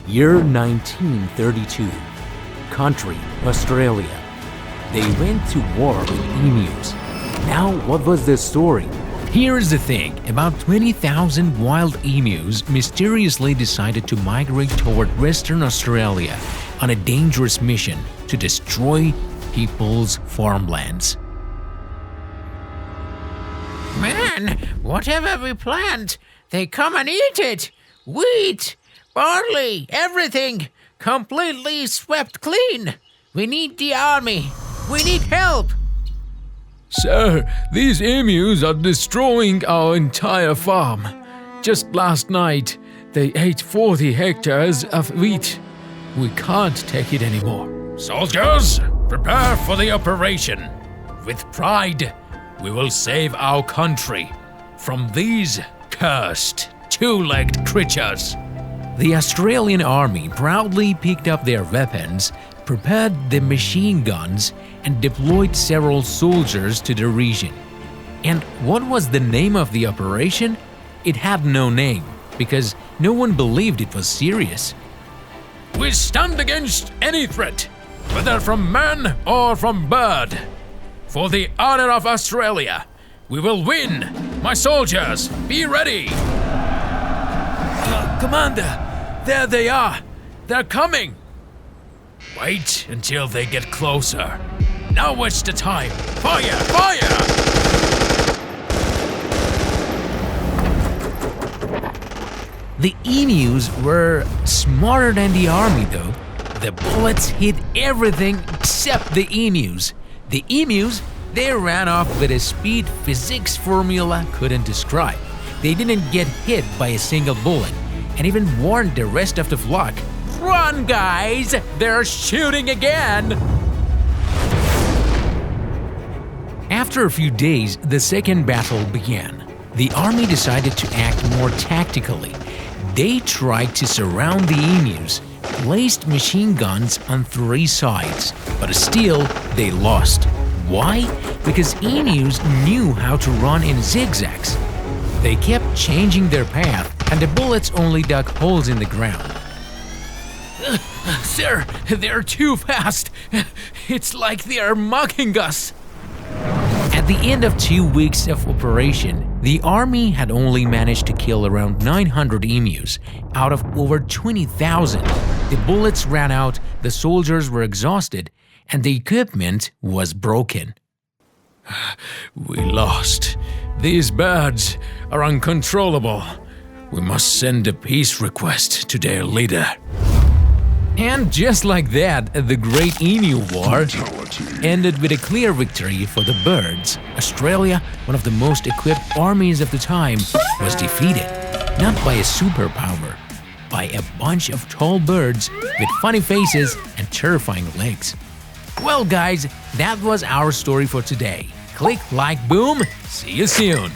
Year 1932. Country, Australia. They went to war with emus. Now, what was the story? Here's the thing, about 20,000 wild emus mysteriously decided to migrate toward Western Australia on a dangerous mission to destroy people's farmlands. Man, whatever we plant, they come and eat it. Wheat, barley, everything, completely swept clean. We need the army. We need help. Sir, these emus are destroying our entire farm. Just last night, they ate 40 hectares of wheat. We can't take it anymore. Soldiers, prepare for the operation. With pride, we will save our country from these cursed two-legged creatures. The Australian army proudly picked up their weapons, prepared the machine guns, and deployed several soldiers to the region. And what was the name of the operation? It had no name, because no one believed it was serious. We stand against any threat, whether from man or from bird. For the honor of Australia, we will win! My soldiers, be ready! Commander, there they are! They're coming! Wait until they get closer. Now it's the time. Fire! Fire! The emus were smarter than the army though. The bullets hit everything except the emus. The emus, they ran off with a speed physics formula couldn't describe. They didn't get hit by a single bullet and even warned the rest of the flock. Run, guys! They're shooting again! After a few days, the second battle began. The army decided to act more tactically. They tried to surround the emus, placed machine guns on 3 sides, but still they lost. Why? Because emus knew how to run in zigzags. They kept changing their path, and the bullets only dug holes in the ground. Sir, they're too fast! It's like they are mocking us! At the end of 2 weeks of operation, the army had only managed to kill around 900 emus out of over 20,000. The bullets ran out, the soldiers were exhausted, and the equipment was broken. We lost. These birds are uncontrollable. We must send a peace request to their leader. And just like that, the Great Emu War ended with a clear victory for the birds. Australia, one of the most equipped armies of the time, was defeated, not by a superpower, by a bunch of tall birds with funny faces and terrifying legs. Well guys, that was our story for today. Click like boom, see you soon!